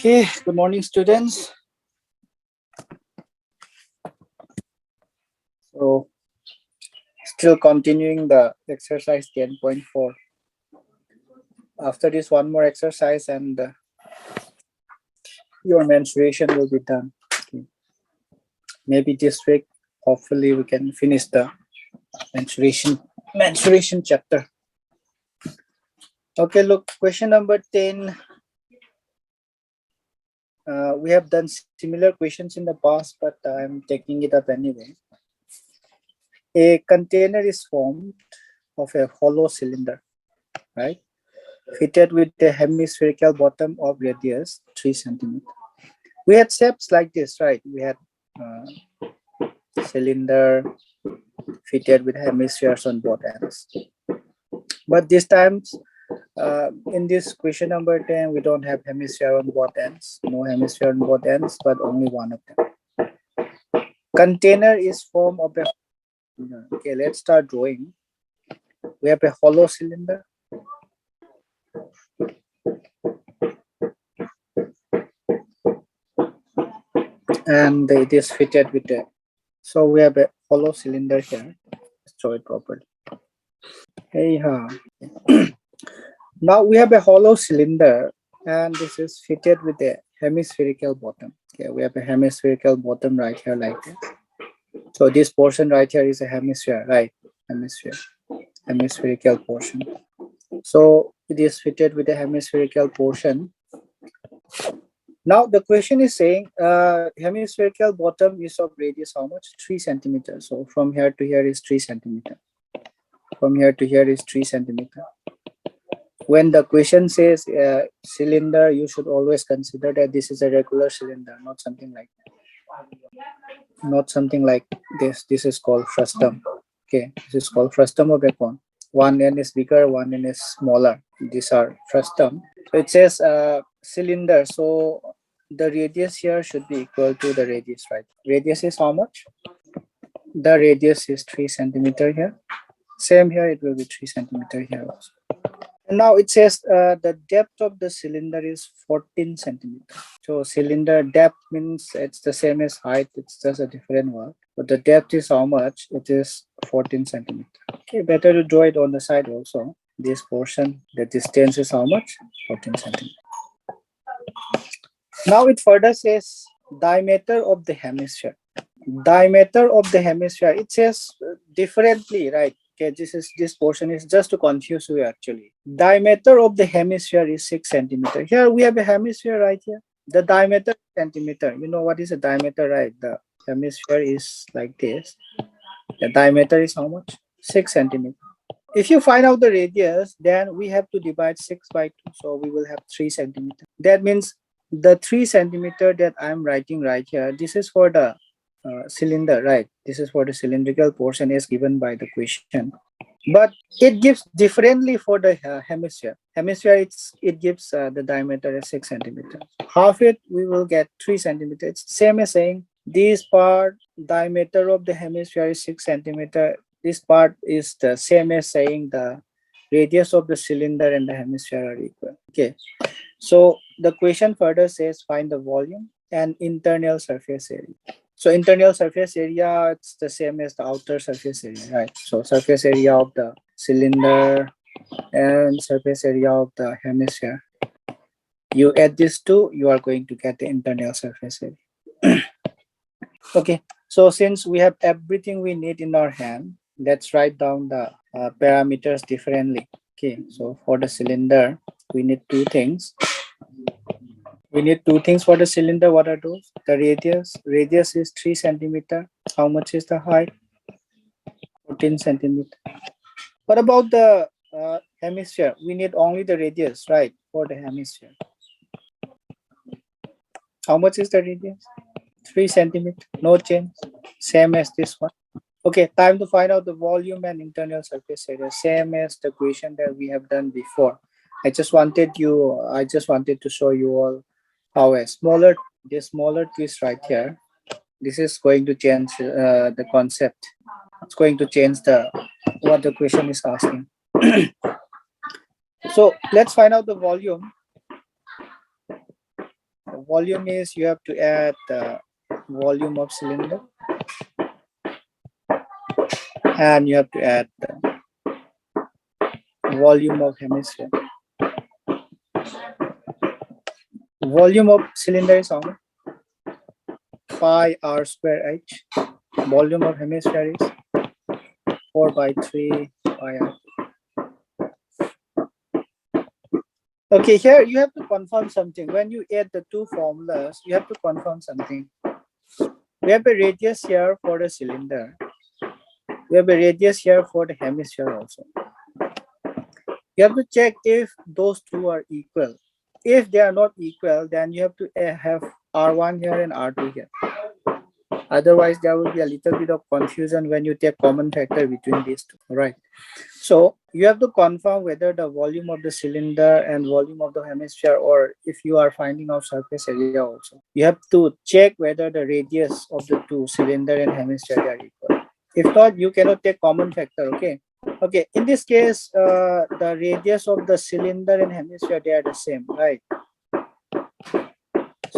Okay, good morning, students. So, still continuing the exercise 10.4. After this, one more exercise and your mensuration will be done. Okay. Maybe this week, hopefully, we can finish the mensuration chapter. Okay, look, question number 10. We have done similar questions in the past, but I'm taking it up anyway. A container is formed of a hollow cylinder, right? Fitted with a hemispherical bottom of radius 3 centimeters. We had shapes like this, right? We had cylinder fitted with hemispheres on both ends. But this time, in this question number 10, we don't have hemisphere on both ends. No hemisphere on both ends, but only one of them. Container is form of a... Okay, let's start drawing. We have a hollow cylinder. And it is fitted with a... So we have a hollow cylinder here. Let's show it properly. Hey, now we have a hollow cylinder and this is fitted with a hemispherical bottom. Okay, we have a hemispherical bottom right here like this. So this portion right here is a hemisphere, right? Hemispherical portion. So it is fitted with a hemispherical portion. Now the question is saying hemispherical bottom is of radius how much? 3 centimeters. So from here to here is 3 centimeters. From here to here is 3 centimeters. When the question says cylinder, you should always consider that this is a regular cylinder, not something like that. Not something like this. This is called frustum. Okay, this is called frustum of a cone. One end is bigger, one end is smaller. These are frustum. So it says cylinder. So the radius here should be equal to the radius, right? Radius is how much? The radius is 3 centimeters here. Same here, it will be 3 centimeters here also. And now it says the depth of the cylinder is 14 centimeters. So cylinder depth means it's the same as height, it's just a different word. But the depth is how much? It is 14 centimeters. Okay, better to draw it on the side also. This portion, the distance is how much? 14 centimeters. Now it further says diameter of the hemisphere. Diameter of the hemisphere, it says differently, right? Okay, this portion is just to confuse you actually. Diameter of the hemisphere is 6 centimeters. Here we have a hemisphere right here. The diameter is centimeter. You know what is a diameter, right? The hemisphere is like this. The diameter is how much? 6 centimeters. If you find out the radius, then we have to divide 6 by 2. So we will have 3 centimeters. That means the 3 centimeter that I'm writing right here, this is for the cylinder, right? This is for the cylindrical portion is given by the question, but it gives differently for the hemisphere. It gives the diameter as 6 centimeters. Half it we will get 3 centimeters. It's same as saying this part diameter of the hemisphere is 6 centimeters. This part is the same as saying the radius of the cylinder and the hemisphere are equal. Okay, so the question further says find the volume and internal surface area. So internal surface area, it's the same as the outer surface area, right? So surface area of the cylinder and surface area of the hemisphere. You add these two, you are going to get the internal surface area. Okay, so since we have everything we need in our hand, let's write down the parameters differently. Okay, so for the cylinder, we need two things. We need two things for the cylinder. What are those? The radius. Radius is 3 centimeters. How much is the height? 14 centimeters. What about the hemisphere? We need only the radius, right? For the hemisphere. How much is the radius? 3 centimeters. No change. Same as this one. Okay, time to find out the volume and internal surface area. Same as the question that we have done before. I just wanted to show you all how a smaller twist right here, this is going to change the concept. It's going to change what the question is asking. So let's find out the volume. The volume is you have to add the volume of cylinder, and you have to add the volume of hemisphere. Volume of cylinder is how much? Pi r square h. Volume of hemisphere is 4 by 3 pi r. Okay, here you have to confirm something. When you add the two formulas, you have to confirm something. We have a radius here for the cylinder. We have a radius here for the hemisphere also. You have to check if those two are equal. If they are not equal, then you have to have R1 here and R2 here. Otherwise, there will be a little bit of confusion when you take common factor between these two, right? So you have to confirm whether the volume of the cylinder and volume of the hemisphere, or if you are finding out surface area also, you have to check whether the radius of the two cylinder and hemisphere are equal. If not, you cannot take common factor. Okay. Okay. In this case, the radius of the cylinder and hemisphere, they are the same, right?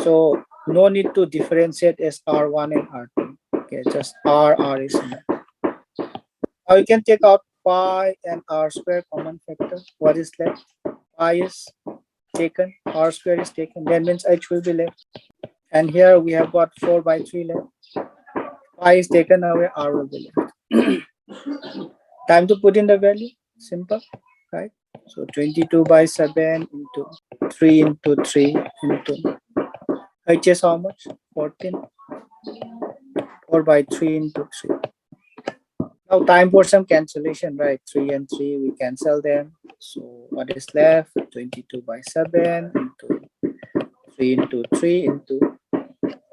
So no need to differentiate as R1 and R2. Okay, just R is enough. Now you can take out pi and r square common factor. What is left? Pi is taken, r square is taken. That means h will be left. And here we have got 4 by 3 left. Pi is taken away, r will be left. Time to put in the value. Simple, right? So 22 by 7 into 3 into 3 into h is how much? 14. 4 by 3 into 3. Now time for some cancellation, right? 3 and 3, we cancel them. So what is left? 22 by 7 into 3 into 3 into,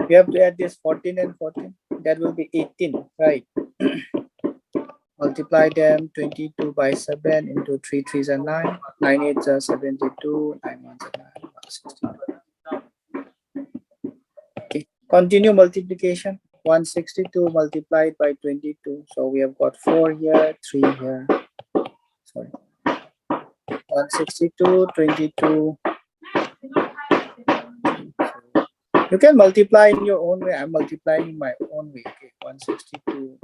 we have to add this 14 and 14. That will be 18, right? Multiply them. 22 by 7 into 3 3s are 9. 9 8s are 72. 9 1s are 9. 62. Okay. Continue multiplication. 162 multiplied by 22. So we have got 4 here, 3 here. Sorry. 162, 22. You can multiply in your own way. I'm multiplying in my own way. Okay. 162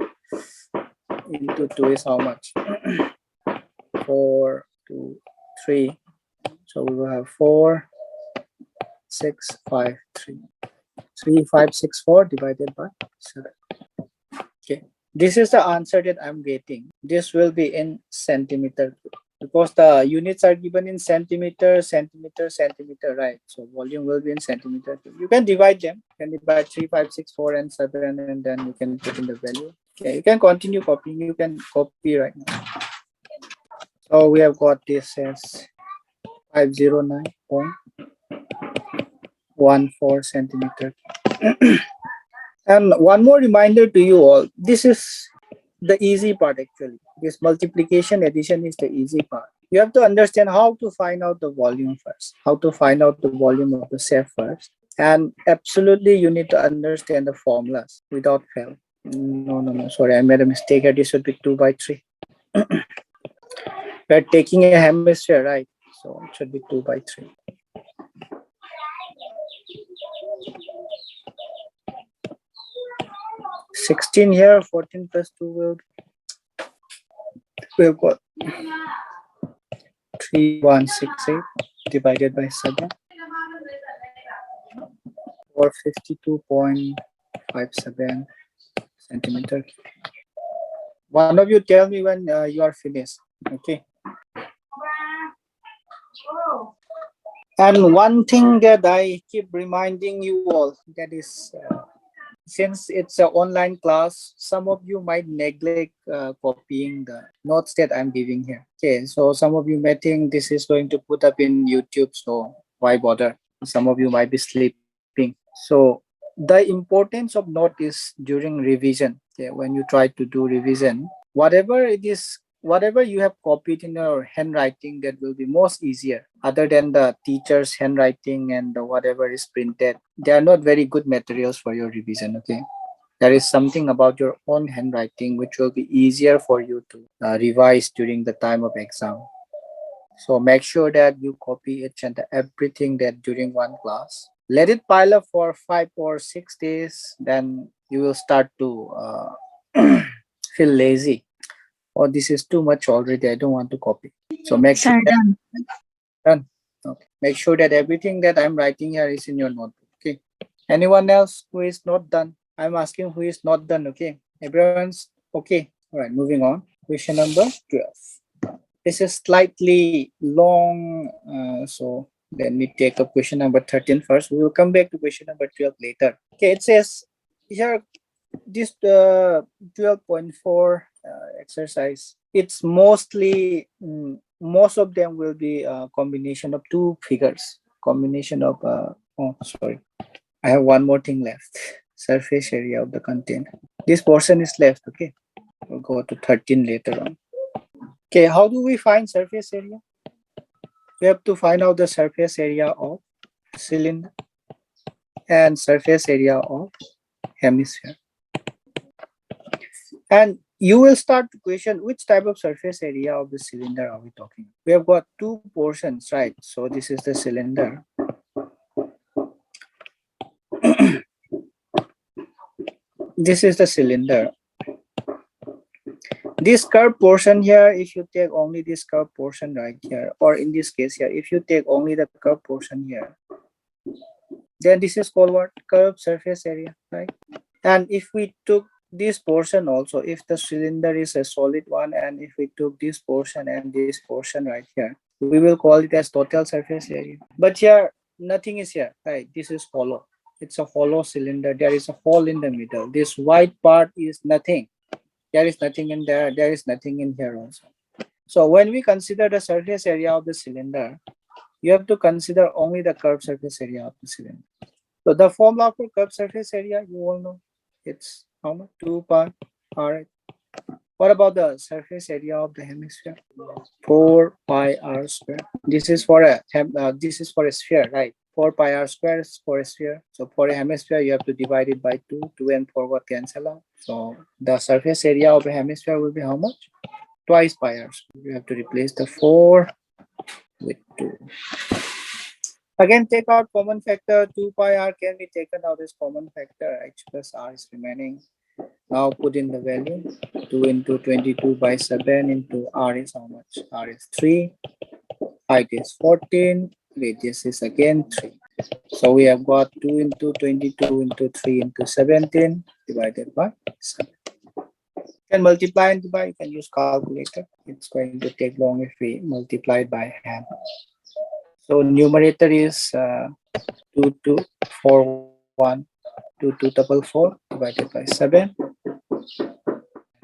into 2 is how much? 4, 2, 3. So we will have 4, 6, 5, 3. 3, 5, 6, 4 divided by 7. Okay. This is the answer that I'm getting. This will be in centimeter because the units are given in centimeter, centimeter, centimeter, right? So volume will be in centimeter. You can divide them. You can divide 3, 5, 6, 4, and 7, and then you can put in the value. Okay, you can continue copying. You can copy right now. So we have got this as 509.14 centimeter. And one more reminder to you all, this is the easy part actually. This multiplication addition is the easy part. You have to understand how to find out the volume first, how to find out the volume of the shape first. And absolutely you need to understand the formulas without fail. No, sorry, I made a mistake here. This should be 2 by 3. We're taking a hemisphere, right? So it should be 2 by 3. $16 here, 14 plus 2 will be, we've got 3168 divided by 7, or 52.57 centimeter. One of you tell me when you are finished. Okay. And one thing that I keep reminding you all, that is, since it's an online class, some of you might neglect copying the notes that I'm giving here. Okay, so some of you may think this is going to put up in YouTube, so why bother? Some of you might be sleeping. So the importance of note is during revision. Okay, when you try to do revision, whatever it is, whatever you have copied in your handwriting, that will be most easier, other than the teacher's handwriting and whatever is printed. They are not very good materials for your revision. Okay, there is something about your own handwriting which will be easier for you to revise during the time of exam. So make sure that you copy each and everything that during one class. Let it pile up for 5 or 6 days, then you will start to feel lazy. Oh, this is too much already. I don't want to copy. So make sure Sir, that done. done. Okay. Make sure that everything that I'm writing here is in your notebook. Okay. Anyone else who is not done? I'm asking who is not done. Okay. Everyone's okay. All right. Moving on. Question number 12. This is slightly long. So let me take up question number 13 first. We will come back to question number 12 later. Okay. It says here this 12.4 exercise, it's mostly most of them will be a combination of two figures, combination of oh sorry, I have one more thing left. Surface area of the container, this portion is left. Okay, we'll go to 13 later on. Okay, how do we find surface area? We have to find out the surface area of cylinder and surface area of hemisphere. And you will start to question which type of surface area of the cylinder are we talking. We have got two portions, right? So this is the cylinder. This is the cylinder. This curved portion here, if you take only this curved portion right here, or in this case here, if you take only the curved portion here, then this is called what? Curved surface area, right? And if we took this portion also, if the cylinder is a solid one, and if we took this portion and this portion right here, we will call it as total surface area. But here nothing is here, right? This is hollow. It's a hollow cylinder. There is a hole in the middle. This white part is nothing. There is nothing in there. There is nothing in here also. So when we consider the surface area of the cylinder, you have to consider only the curved surface area of the cylinder. So the formula for curved surface area, you all know, it's how much? 2 pi r. What about the surface area of the hemisphere? 4 pi r square. This is for a sphere, right? 4 pi r square is for a sphere. So for a hemisphere, you have to divide it by 2. 2 and 4 got cancel out. So the surface area of a hemisphere will be how much? Twice pi r square. You have to replace the 4 with 2. Again, take out common factor. 2 pi r can be taken out as common factor. H plus r is remaining. Now put in the value. 2 into 22 by 7 into r is how much? R is 3. Height is 14. Radius is again 3. So we have got 2 into 22 into 3 into 17 divided by 7. You can multiply and divide. You can use calculator. It's going to take long if we multiply it by hand. So numerator is 2241 divided by 7.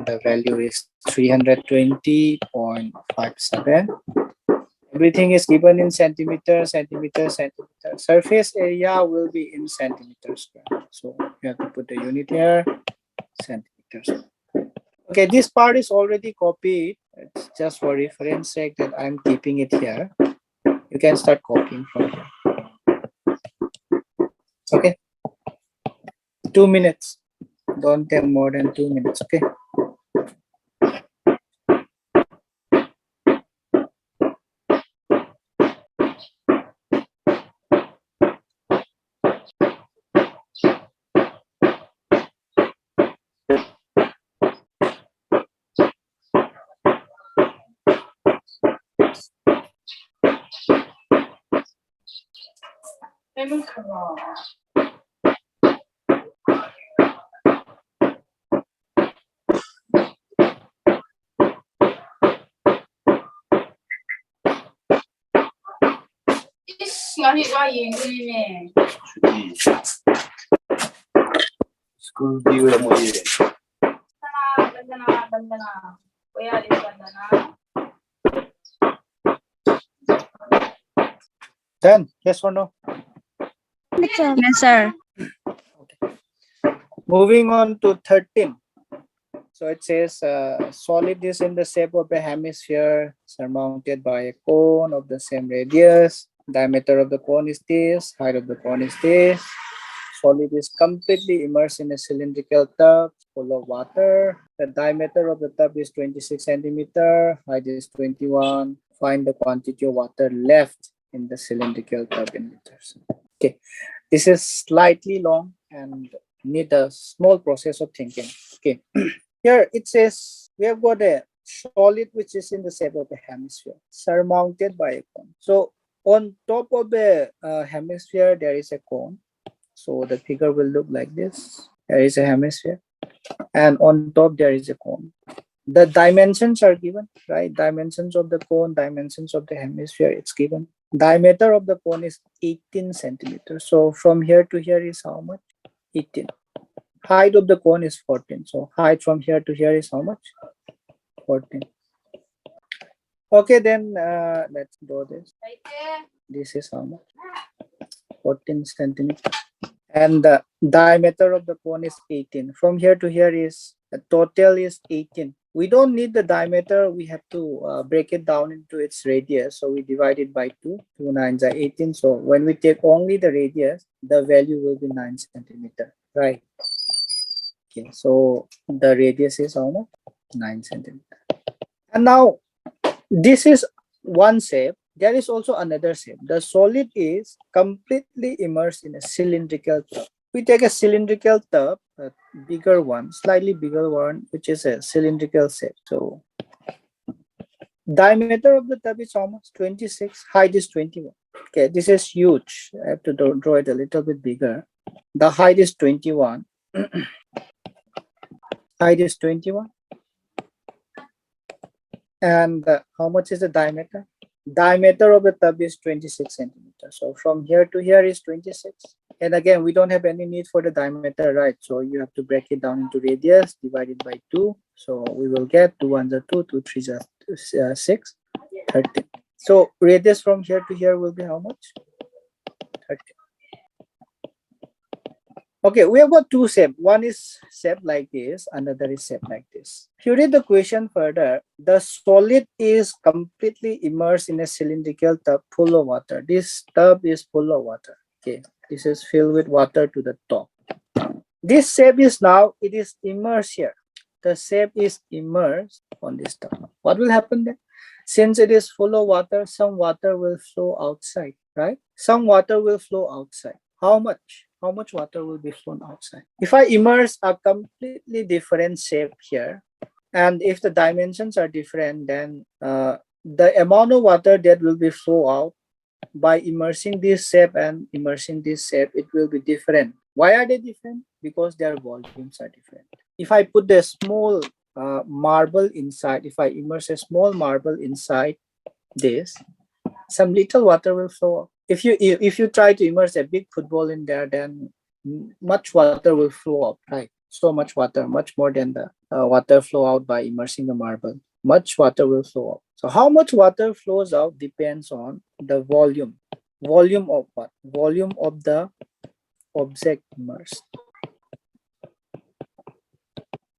The value is 320.57. Everything is given in centimeters, centimeters, centimeters. Surface area will be in centimeters square. So you have to put the unit here, centimeters. Okay, this part is already copied. It's just for reference sake that I'm keeping it here. You can start copying from here. Okay, 2 minutes. Don't take more than 2 minutes. Okay. School view mo yun. Done? Yes or no? Yes, sir. Okay. Moving on to 13. So it says solid is in the shape of a hemisphere surmounted by a cone of the same radius. Diameter of the cone is this, height of the cone is this. Solid is completely immersed in a cylindrical tub full of water. The diameter of the tub is 26 centimeter, height is 21. Find the quantity of water left in the cylindrical tub in liters. Okay. This is slightly long and need a small process of thinking. Okay. Here it says we have got a solid which is in the shape of a hemisphere surmounted by a cone. So on top of the hemisphere there is a cone. So the figure will look like this. There is a hemisphere and on top there is a cone. The dimensions are given, right? Dimensions of the cone, dimensions of the hemisphere, it's given. Diameter of the cone is 18 centimeters. So from here to here is how much? 18. Height of the cone is 14. So height from here to here is how much? 14. Okay, then let's do this. This is how much? 14 centimeters. And the diameter of the cone is 18. From here to here is the total is 18. We don't need the diameter. We have to break it down into its radius. So we divide it by 2. 2 nines are 18. So when we take only the radius, the value will be 9 centimeter. Right. Okay. So the radius is how much? 9 centimeter. And now this is one shape. There is also another shape. The solid is completely immersed in a cylindrical tub. We take a cylindrical tub, a bigger one, slightly bigger one, which is a cylindrical shape. So diameter of the tub is almost 26, height is 21. Okay, this is huge. I have to draw it a little bit bigger. The height is 21. Height is 21. And how much is the diameter? Diameter of the tub is 26 centimeters. So from here to here is 26. And again, we don't have any need for the diameter, right? So you have to break it down into radius, divided by 2. So we will get 2 ones are 2, 2 threes are 6, 13. So radius from here to here will be how much? 13. Okay, we have got two shapes. One is shaped like this, another is shaped like this. If you read the question further, the solid is completely immersed in a cylindrical tub full of water. This tub is full of water. Okay, this is filled with water to the top. This shape is now, it is immersed here. The shape is immersed on this tub. What will happen then? Since it is full of water, some water will flow outside, right? Some water will flow outside. How much? How much water will be flown outside? If I immerse a completely different shape here, and if the dimensions are different, then the amount of water that will be flow out by immersing this shape and immersing this shape, it will be different. Why are they different? Because their volumes are different. If I put the small marble inside, if I immerse a small marble inside this, some little water will flow out. If you try to immerse a big football in there, then much water will flow out, right? So much water, much more than the water flow out by immersing the marble. Much water will flow out. So how much water flows out depends on the volume. Volume of what? Volume of the object immersed.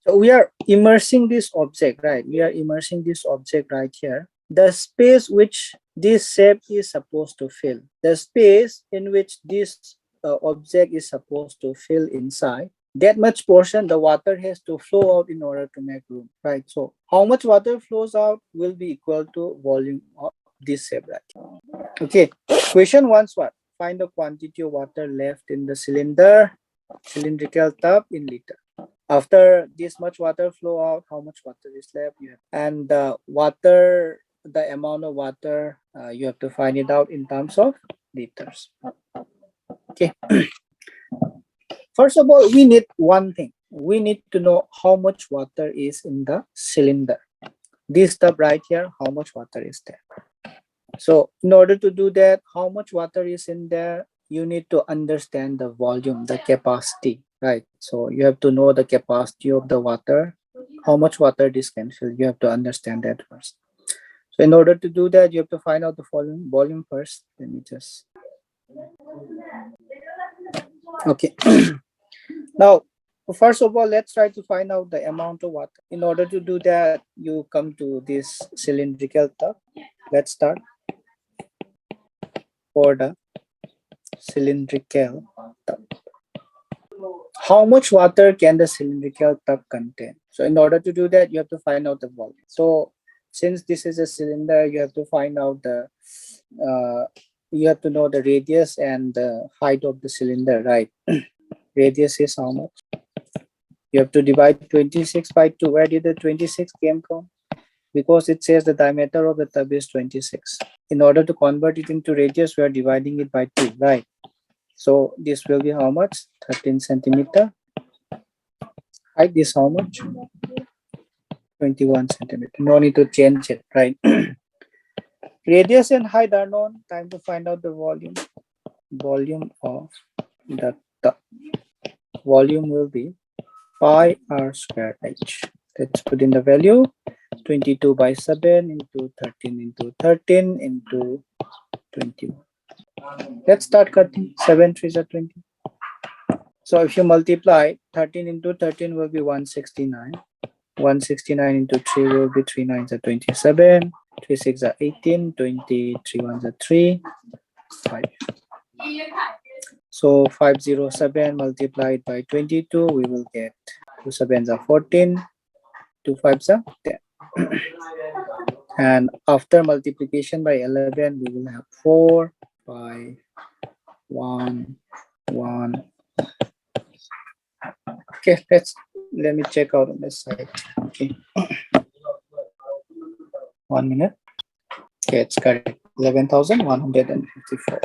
So we are immersing this object, right? We are immersing this object right here. The space which this shape is supposed to fill, the space in which this object is supposed to fill inside, that much portion the water has to flow out in order to make room, right? So how much water flows out will be equal to volume of this shape, right? Okay, question one's what? Find the quantity of water left in the cylindrical tub in liter. After this much water flow out, how much water is left? You have, and the amount of water, you have to find it out in terms of liters. Okay. First of all, we need one thing. We need to know how much water is in the cylinder. This tub right here, how much water is there? So in order to do that, how much water is in there? You need to understand the volume, the capacity, right? So you have to know the capacity of the water, how much water this can fill. You have to understand that first. So in order to do that, you have to find out the volume first. Let me just. Okay. Now, first of all, let's try to find out the amount of water. In order to do that, you come to this cylindrical tub. Let's start for the cylindrical tub. How much water can the cylindrical tub contain? So in order to do that, you have to find out the volume. So since this is a cylinder, you have to find out the you have to know the radius and the height of the cylinder, right? Radius is how much? You have to divide 26 by 2. Where did the 26 came from? Because it says the diameter of the tub is 26. In order to convert it into radius, we are dividing it by 2, right? So this will be how much? 13 centimeter. Height is how much? 21 centimeter. No need to change it, right? Radius and height are known. Time to find out the volume. Volume of the tub. Volume will be pi r square h. Let's put in the value. 22 by 7 into 13 into 13 into 21. Let's start cutting. 7 3s are 20. So if you multiply 13 into 13 will be 169. 169 into 3 will be 3 9s are 27. 3 6 are 18. 23 1s are 3. 5. So 507 multiplied by 22, we will get 2 7s are 14. 2 5s are 10. And after multiplication by 11, we will have 4, 5, 1, 1. Okay, let me check out on this side. Okay, 1 minute. Okay, it's correct. 11,154.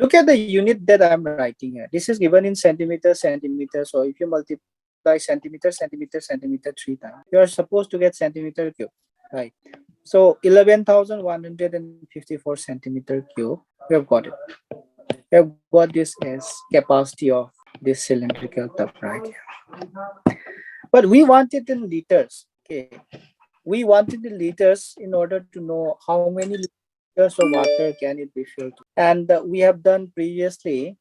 Look at the unit that I'm writing here. This is given in centimeters, centimeters. So if you multiply centimeter, centimeter, centimeter 3 times, you are supposed to get centimeter cube, right? So 11,154 centimeter cube, we have got it. We have got this as capacity of this cylindrical tub right here. But we want it in liters. Okay, we wanted the liters in order to know how many liters of water can it be filled. And we have done previously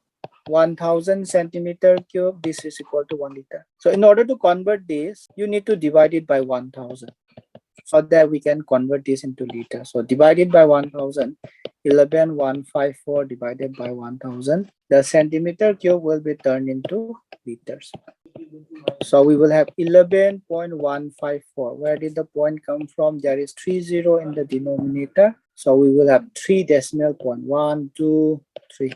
1000 centimeter cube. This is equal to 1 liter. So in order to convert this, you need to divide it by 1000 so that we can convert this into liters. So divided by 1000, 11,154 divided by 1000, the centimeter cube will be turned into liters. So we will have 11.154. Where did the point come from? There is 30 in the denominator. So we will have 3 decimal point. 1, 2, 3.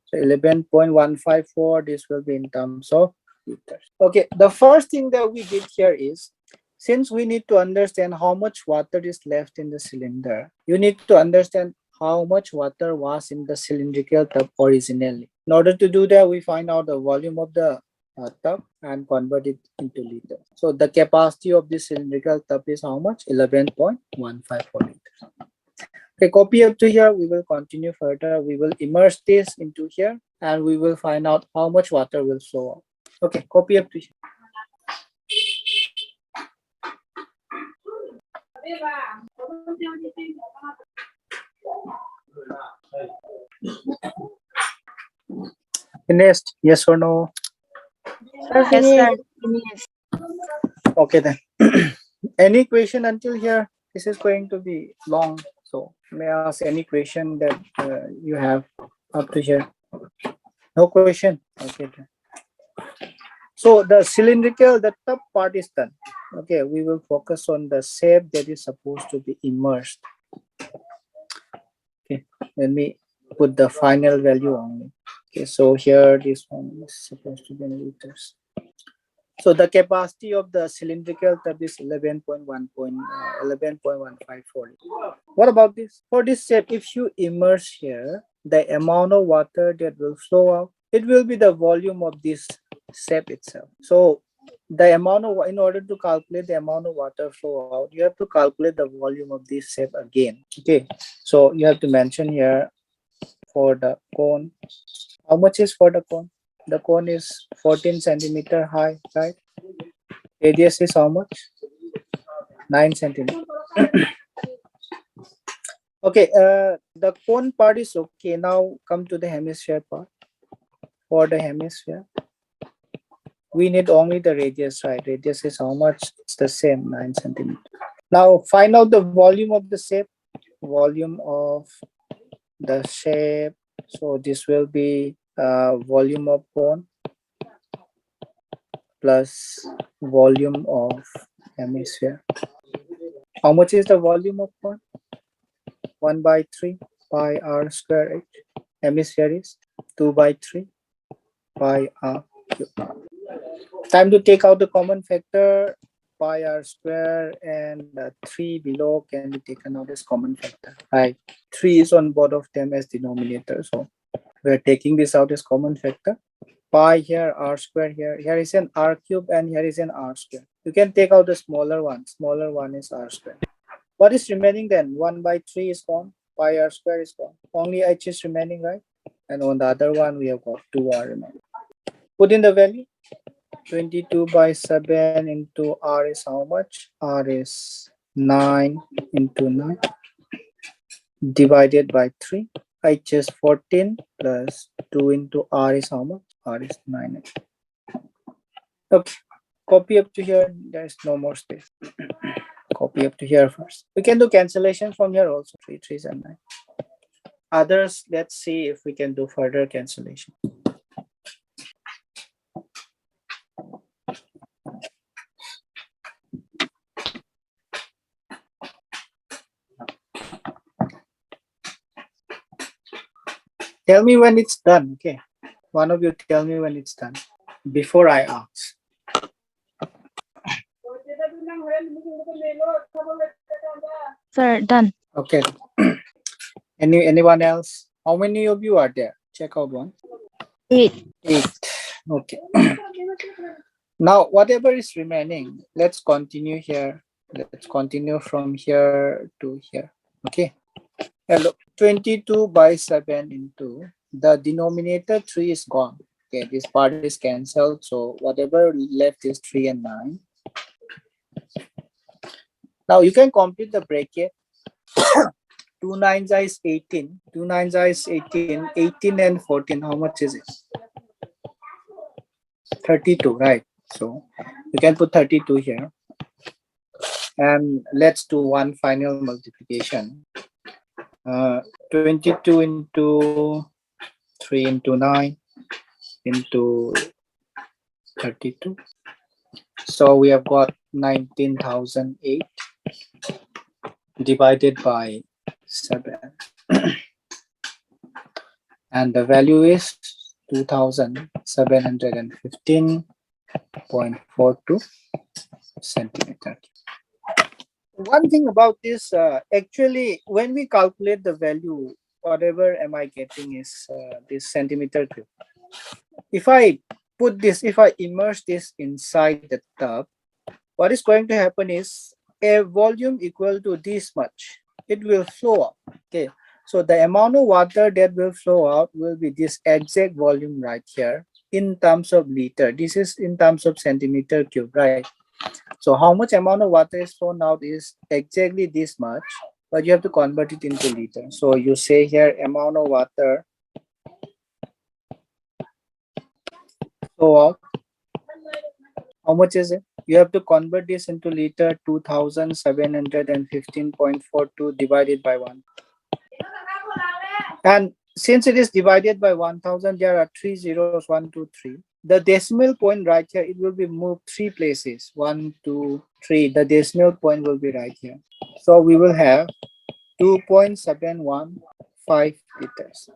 So 11.154, this will be in terms of liters. Okay, the first thing that we did here is, since we need to understand how much water is left in the cylinder, you need to understand how much water was in the cylindrical tub originally. In order to do that, we find out the volume of the tub and convert it into liters. So the capacity of this cylindrical tub is how much? 11.154 liters. Okay, copy up to here. We will continue further. We will immerse this into here and we will find out how much water will flow out. Okay, copy up to here. Finished? Yes or no? Yes, sir. Yes. Okay then. Any question until here? This is going to be long, so may I ask any question that you have up to here? No question. Okay then. So the cylindrical, the top part is done. Okay, we will focus on the shape that is supposed to be immersed. Okay, let me put the final value only. Okay, so here this one is supposed to be in liters. So the capacity of the cylindrical tub is 11.154. What about this? For this shape, if you immerse here, the amount of water that will flow out, it will be the volume of this shape itself. So the amount of, in order to calculate the amount of water flow out, you have to calculate the volume of this shape again. Okay, so you have to mention here for the cone. How much is for the cone? The cone is 14 centimeter high, right? Radius is how much? 9 centimeter. Okay, the cone part is okay. Now come to the hemisphere part. For the hemisphere, we need only the radius, right? Radius is how much? It's the same, 9 centimeter. Now find out the volume of the shape. Volume of the shape. So this will be volume of cone plus volume of hemisphere. How much is the volume of cone? 1 by 3. pi r square h. Hemisphere is 2 by 3 pi r cube. Time to take out the common factor. Pi r square and 3 below can be taken out as common factor. Right. 3 is on both of them as denominator. So we're taking this out as common factor. Pi here, r square here. Here is an r cube and here is an r square. You can take out the smaller one. Smaller one is r square. What is remaining then? 1 by 3 is gone. Pi r square is gone. Only h is remaining, right? And on the other one, we have got 2r remaining. Put in the value. 22 by 7 into r is how much? R is 9 into 9 divided by 3. H is 14 plus 2 into r is how much? R is 9. Okay. Copy up to here. There is no more space. Copy up to here first. We can do cancellation from here also. 3 3s and 9. Others, let's see if we can do further cancellation. Tell me when it's done. Okay. One of you tell me when it's done before I ask. Sir, done. Okay. Anyone else? How many of you are there? Check out one. 8. 8. Okay. Now, whatever is remaining, let's continue here. Let's continue from here to here. Okay. Hello. 22 by 7 into the denominator 3 is gone. Okay, this part is cancelled. So whatever left is 3 and 9. Now you can complete the bracket. 2 9s is 18. 2 9s is 18. 18 and 14. How much is it? 32, right? So you can put 32 here. And let's do one final multiplication. 22 into 3 into 9 into 32. So we have got 19,008 divided by 7. And the value is 2,715.42 centimeter. One thing about this, actually, when we calculate the value, whatever am I getting is this centimeter cube. If I put this, if I immerse this inside the tub, what is going to happen is a volume equal to this much. It will flow out. Okay. So the amount of water that will flow out will be this exact volume right here in terms of liter. This is in terms of centimeter cube, right? So how much amount of water is flown out is exactly this much, but you have to convert it into liter. So you say here amount of water flow out. How much is it? You have to convert this into liter. 2,715.42 divided by 1. And since it is divided by 1000, there are 3 zeros, 1 2 3. The decimal point right here, it will be moved 3 places. 1 2 3. The decimal point will be right here. So we will have 2.715 liters.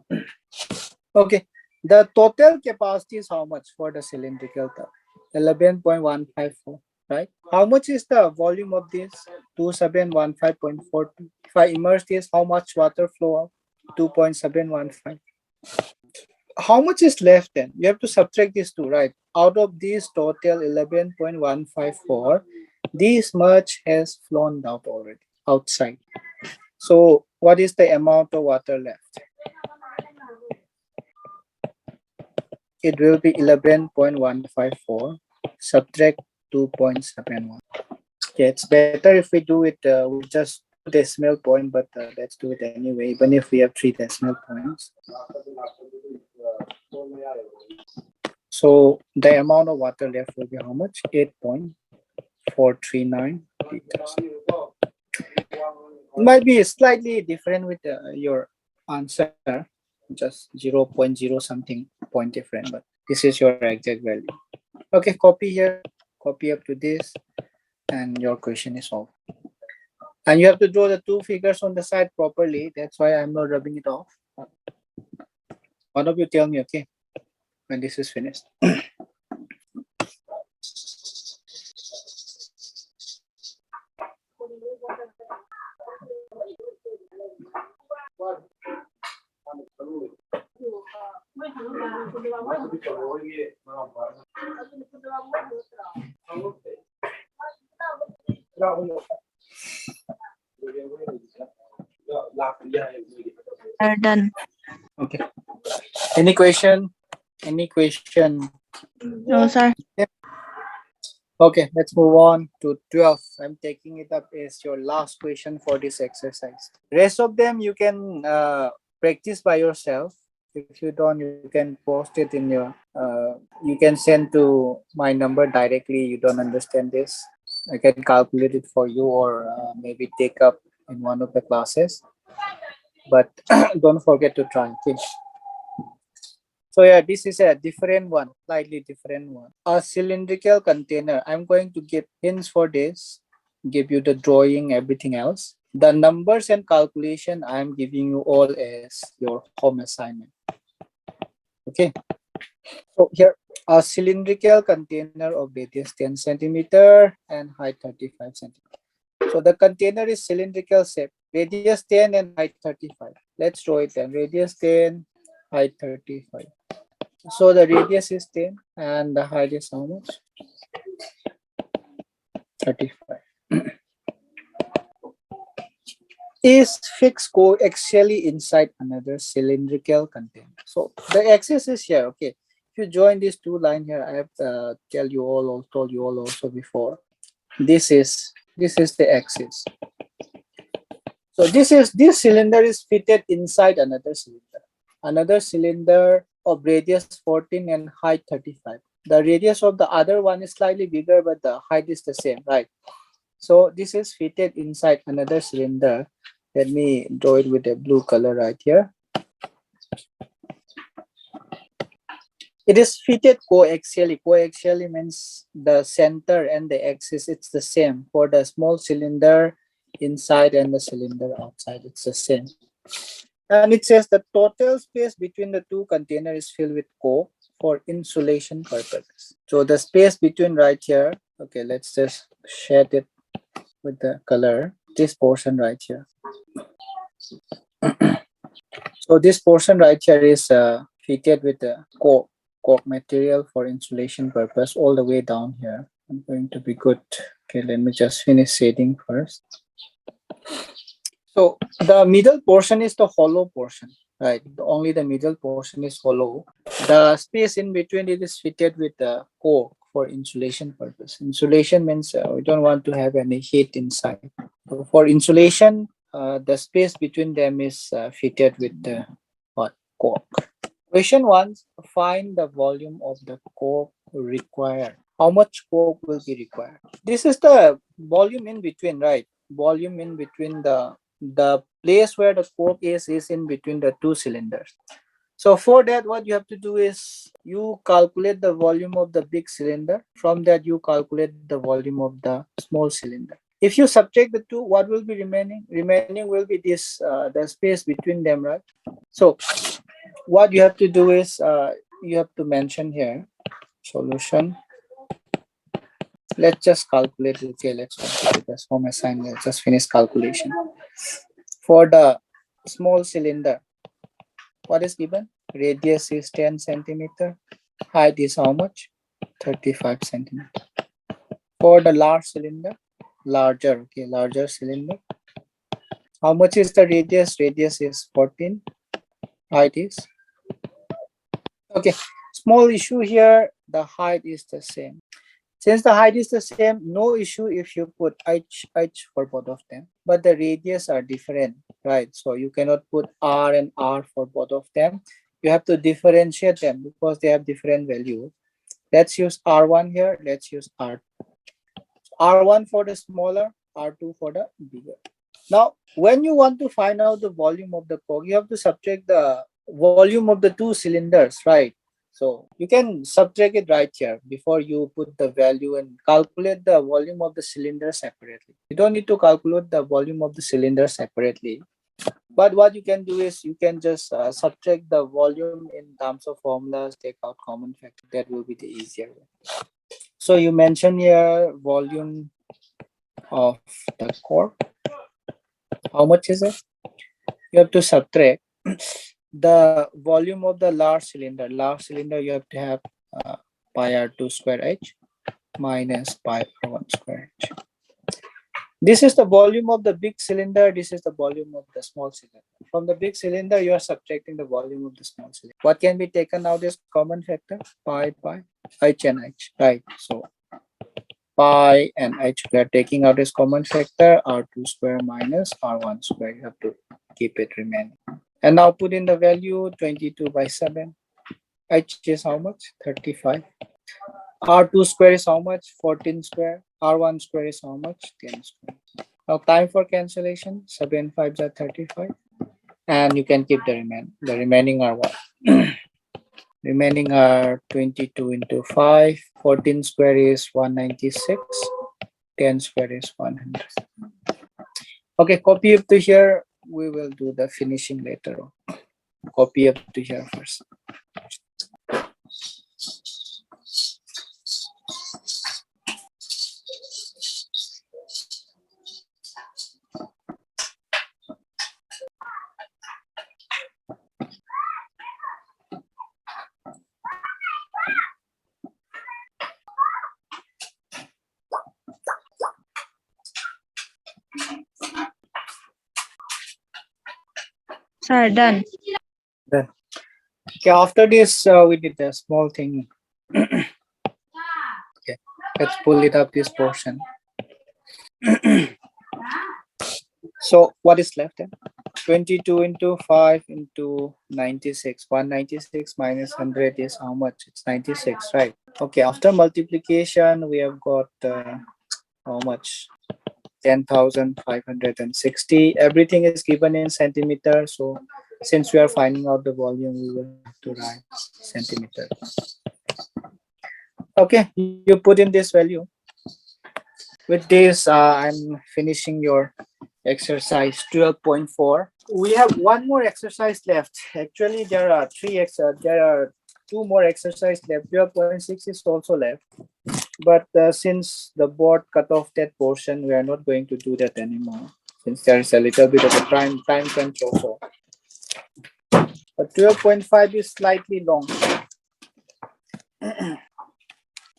Okay. The total capacity is how much for the cylindrical tub? 11.154, right? How much is the volume of this? 2715.42. If I immerse this, how much water flow out? 2.715. How much is left then? You have to subtract these two, right? Out of this total 11.154, this much has flown out already outside. So what is the amount of water left? It will be 11.154 subtract 2.71. Okay, it's better if we do it with just decimal point, but let's do it anyway, even if we have 3 decimal points. So the amount of water left will be how much? 8.439 liters. It might be slightly different with your answer, just 0.0 something point different, but this is your exact value. Okay, copy here, copy up to this, and your question is solved. And you have to draw the two figures on the side properly. That's why I'm not rubbing it off. One of you tell me, okay, when this is finished. Sir, done. Okay. Any question? Any question? No, sir. Okay, let's move on to 12. I'm taking it up as your last question for this exercise. Rest of them you can practice by yourself. If you don't, you can post it in your, you can send to my number directly. You don't understand this, I can calculate it for you, or maybe take up in one of the classes. But don't forget to try. Okay. So yeah, this is a different one, slightly different one. A cylindrical container. I'm going to give hints for this, give you the drawing, everything else. The numbers and calculation I'm giving you all as your home assignment. Okay. So here, a cylindrical container of radius 10 centimeter and height 35 centimeter. So the container is cylindrical shape, radius 10 and height 35. Let's draw it then. Radius 10, height 35. So the radius is 10 and the height is how much? 35. Is fixed coaxially inside another cylindrical container. So the axis is here. Okay. If you join these two lines here, I have told you all also before. This is the axis. So this cylinder is fitted inside another cylinder. Another cylinder of radius 14 and height 35. The radius of the other one is slightly bigger, but the height is the same, right? So this is fitted inside another cylinder. Let me draw it with a blue color right here. It is fitted coaxially. Coaxially means the center and the axis, it's the same. For the small cylinder inside and the cylinder outside, it's the same. And it says the total space between the two containers is filled with coke for insulation purposes. So the space between right here, okay, let's just shade it with the color. This portion right here. So this portion right here is fitted with the coke material for insulation purpose all the way down here. I'm going to be good. Okay, let me just finish shading first. So the middle portion is the hollow portion, right? Only the middle portion is hollow. The space in between it is fitted with the coke for insulation purpose. Insulation means we don't want to have any heat inside. So for insulation, the space between them is fitted with the what? Coke. Question 1, find the volume of the coke required. How much coke will be required? This is the volume in between, right? Volume in between the place where the coke is in between the two cylinders. So for that, what you have to do is you calculate the volume of the big cylinder. From that, you calculate the volume of the small cylinder. If you subtract the two, what will be remaining? Remaining will be this the space between them, right? So what you have to do is you have to mention here solution. Let's just calculate it. Okay, let's complete it as home assignment. Let's just finish calculation. For the small cylinder, what is given? Radius is 10 centimeter. Height is how much? 35 centimeter. For the large cylinder, larger cylinder. How much is the radius? Radius is 14. Height is, okay, small issue here. The height is the same. Since the height is the same, no issue if you put h for both of them. But the radius are different, right? So you cannot put r and r for both of them. You have to differentiate them because they have different values. Let's use R1 here. Let's use R2. R1 for the smaller, R2 for the bigger. Now, when you want to find out the volume of the coke, you have to subtract the volume of the two cylinders, right? So you can subtract it right here before you put the value and calculate the volume of the cylinder separately. You don't need to calculate the volume of the cylinder separately. But what you can do is you can just subtract the volume in terms of formulas, take out common factor. That will be the easier way. So you mention here volume of the core. How much is it? You have to subtract the volume of the large cylinder. Large cylinder you have to have pi r2 square h minus pi r1 square h. This is the volume of the big cylinder. This is the volume of the small cylinder. From the big cylinder, you are subtracting the volume of the small cylinder. What can be taken out as common factor? Pi, h and h. Right. So pi and h we are taking out as common factor. R2 square minus R1 square. You have to keep it remaining. And now put in the value 22 by 7. H is how much? 35. R2 square is how much? 14 square. R1 square is how much? 10 square. Now time for cancellation. 7 5s are 35. And you can keep the remain. The remaining are what? Remaining are 22 into 5. 14 square is 196. 10 square is 100. Okay, copy up to here. We will do the finishing later on. Copy up to here first. Sir, done. Then, okay, after this, we did a small thing. Okay, let's pull it up this portion. So what is left then? 22 into 5 into 96. 196 minus 100 is how much? It's 96, right? Okay, after multiplication, we have got how much? 10,560. Everything is given in centimeter. So since we are finding out the volume, we will have to write centimeter. Okay, you put in this value. With this, I'm finishing your exercise 12.4. We have one more exercise left. Actually, there are two more exercise left. 12.6 is also left. But since the board cut off that portion, we are not going to do that anymore. Since there is a little bit of a time control. So. But 12.5 is slightly long.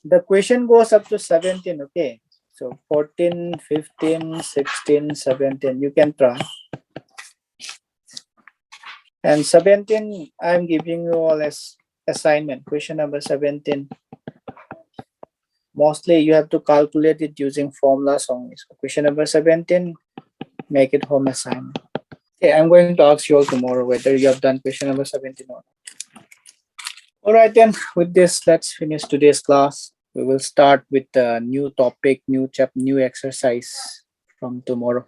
The question goes up to 17, okay? So 14, 15, 16, 17, you can try. And 17, I'm giving you all as assignment. Question number 17. Mostly you have to calculate it using formulas only. So question number 17, make it home assignment. Okay, I'm going to ask you all tomorrow whether you have done question number 17 or not. All right then, with this, let's finish today's class. We will start with the new topic, new exercise from tomorrow.